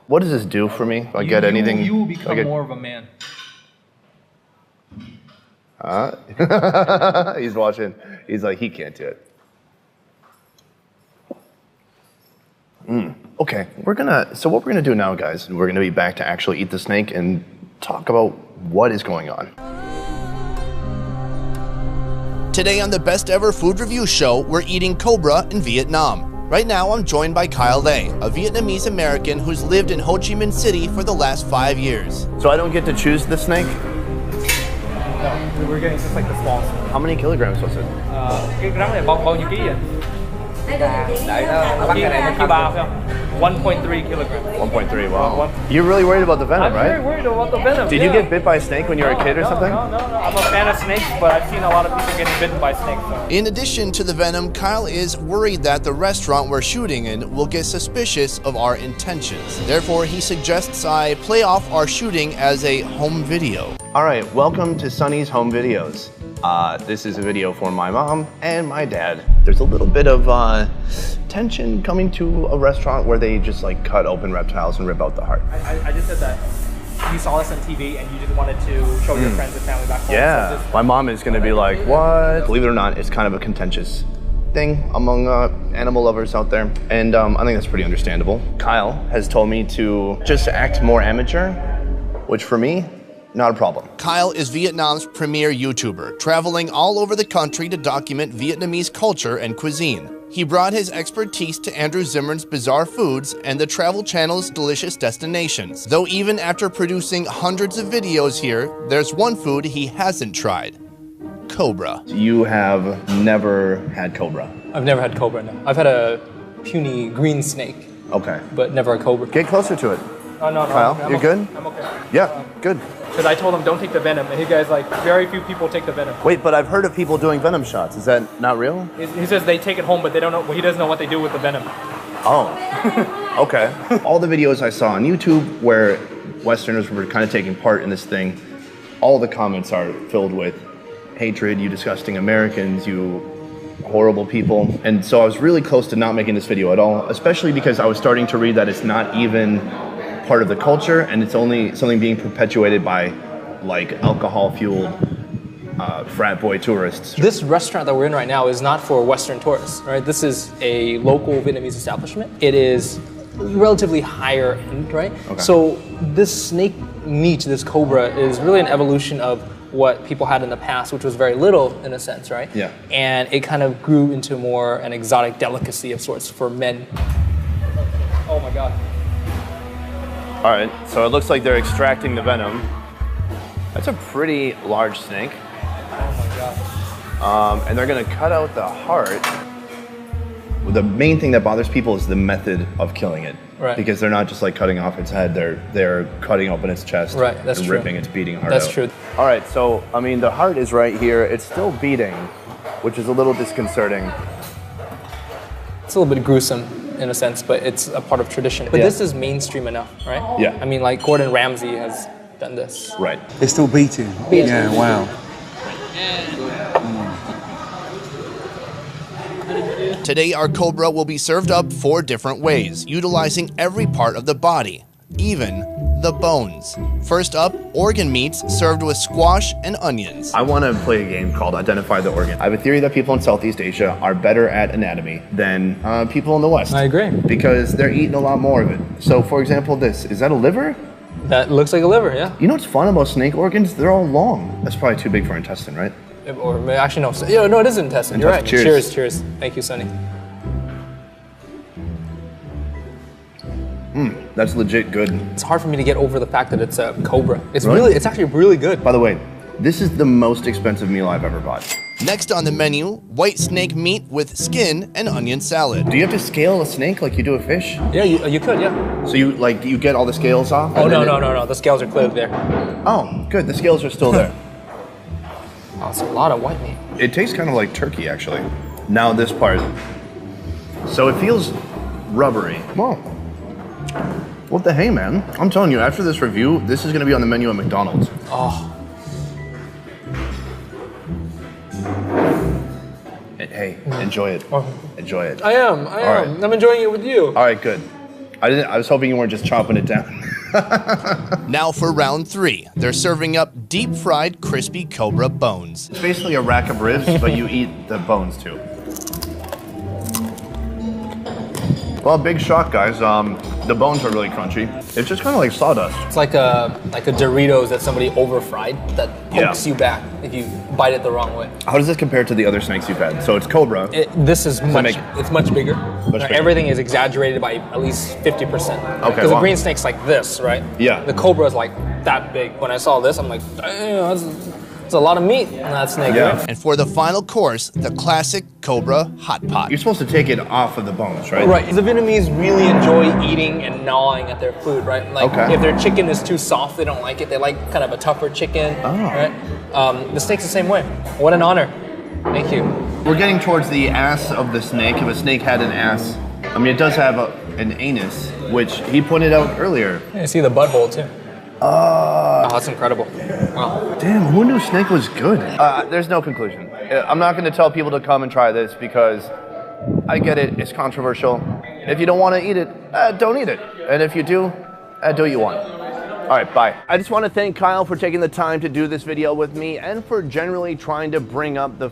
What does this do for me? If I get anything? You will become more of a man. He's watching. He's like, he can't do it. Okay, so what we're gonna do now, guys, we're gonna be back to actually eat the snake and talk about what is going on. Today on the Best Ever Food Review Show, we're eating Cobra in Vietnam. Right now, I'm joined by Kyle Lê, a Vietnamese American who's lived in Ho Chi Minh City for the last 5 years. So I don't get to choose the snake? No, we're getting just like the small snake. How many kilograms was it? Cái gram này bao nhiêu ký vậy? Ký bao không? 1.3 kilograms. 1.3, wow. You're really worried about the venom, right? I'm very worried about the venom. Did you get bit by a snake when you were a kid or something? No. I'm a fan of snakes, but I've seen a lot of people getting bitten by snakes. So. In addition to the venom, Kyle is worried that the restaurant we're shooting in will get suspicious of our intentions. Therefore, he suggests I play off our shooting as a home video. All right, welcome to Sonny's Home Videos. This is a video for my mom and my dad. There's a little bit of tension coming to a restaurant where they just like cut open reptiles and rip out the heart. I just said that you saw this on TV and you just wanted to show your friends and family back home. Yeah, so my mom is gonna be like, what? Believe it or not, it's kind of a contentious thing among animal lovers out there. And I think that's pretty understandable. Kyle has told me to just act more amateur, which for me, not a problem. Kyle is Vietnam's premier YouTuber, traveling all over the country to document Vietnamese culture and cuisine. He brought his expertise to Andrew Zimmern's Bizarre Foods and the Travel Channel's Delicious Destinations. Though even after producing hundreds of videos here, there's one food he hasn't tried: Cobra. You have never had Cobra? I've never had Cobra, no. I've had a puny green snake. Okay. But never a Cobra. Get closer to it. Oh, no. Kyle, you're good? I'm okay. Yeah, good. Because I told him don't take the venom, and he guys like very few people take the venom. Wait, but I've heard of people doing venom shots. Is that not real? He says they take it home, but they don't know. He doesn't know what they do with the venom. Oh, okay. All the videos I saw on YouTube where Westerners were kind of taking part in this thing, all the comments are filled with hatred, you disgusting Americans, you horrible people. And so I was really close to not making this video at all, especially because I was starting to read that it's not even part of the culture and it's only something being perpetuated by like alcohol-fueled frat boy tourists. This restaurant that we're in right now is not for Western tourists, right? This is a local Vietnamese establishment. It is relatively higher end, right? Okay. So this snake meat, this Cobra, is really an evolution of what people had in the past, which was very little in a sense, right? Yeah. And it kind of grew into more an exotic delicacy of sorts for men. Oh my God. All right, so it looks like they're extracting the venom. That's a pretty large snake. Oh my God. And they're gonna cut out the heart. The main thing that bothers people is the method of killing it. Right. Because they're not just like cutting off its head, they're cutting open its chest. Right, that's and true. ripping its beating heart That's out. true. All right, so I mean the heart is right here. It's still beating, which is a little disconcerting. It's a little bit gruesome in a sense, but it's a part of tradition. But Yeah. this is mainstream enough, right? Yeah. I mean, like Gordon Ramsay has done this. Right. It's still beating. Beating. Yeah, wow. Today, our Cobra will be served up 4 different ways, utilizing every part of the body, even the bones. First up, organ meats served with squash and onions. I want to play a game called Identify the Organ. I have a theory that people in Southeast Asia are better at anatomy than people in the West. I agree. Because they're eating a lot more of it. So, for example, is that a liver? That looks like a liver, yeah. You know what's fun about snake organs? They're all long. That's probably too big for intestine, right? Or actually, no. Yeah, no, it is intestine. You're right. Cheers. Cheers. Thank you, Sonny. That's legit good. It's hard for me to get over the fact that it's a Cobra. It's Really? it's actually really good. By the way, this is the most expensive meal I've ever bought. Next on the menu, white snake meat with skin and onion salad. Do you have to scale a snake like you do a fish? Yeah, you could, yeah. So you get all the scales off? Oh, and no. then The scales are cleared there. Oh, good. The scales are still there. Oh, it's a lot of white meat. It tastes kind of like turkey, actually. Now this part. So it feels rubbery. Whoa. What the hey, man? I'm telling you, after this review, this is going to be on the menu at McDonald's. Oh. Hey, enjoy it. Enjoy it. I am. I'm enjoying it with you. All right, good. I was hoping you weren't just chopping it down. Now for round 3. They're serving up deep-fried crispy Cobra bones. It's basically a rack of ribs, but you eat the bones too. Well, big shock, guys. The bones are really crunchy. It's just kind of like sawdust. It's like a Doritos that somebody over-fried that pokes you back if you bite it the wrong way. How does this compare to the other snakes you've had? So it's Cobra. This is it's much bigger. Bigger. Everything is exaggerated by at least 50%. Okay, Because the green snake's like this, right? Yeah. The Cobra is like that big. When I saw this, I'm like, damn, that's a lot of meat in that snake. Yeah. Right? And for the final course, the classic Cobra hot pot. You're supposed to take it off of the bones, right? Right. The Vietnamese really enjoy eating and gnawing at their food, right? Like if their chicken is too soft, they don't like it. They like kind of a tougher chicken, right? The snake's the same way. What an honor. Thank you. We're getting towards the ass of the snake. If a snake had an ass, I mean, it does have an anus, which he pointed out earlier. Yeah, you see the butthole too. Oh, that's incredible. Wow. Damn, who knew snake was good? There's no conclusion. I'm not going to tell people to come and try this because I get it, it's controversial. If you don't want to eat it, don't eat it. And if you do what you want. All right, bye. I just want to thank Kyle for taking the time to do this video with me and for generally trying to bring up the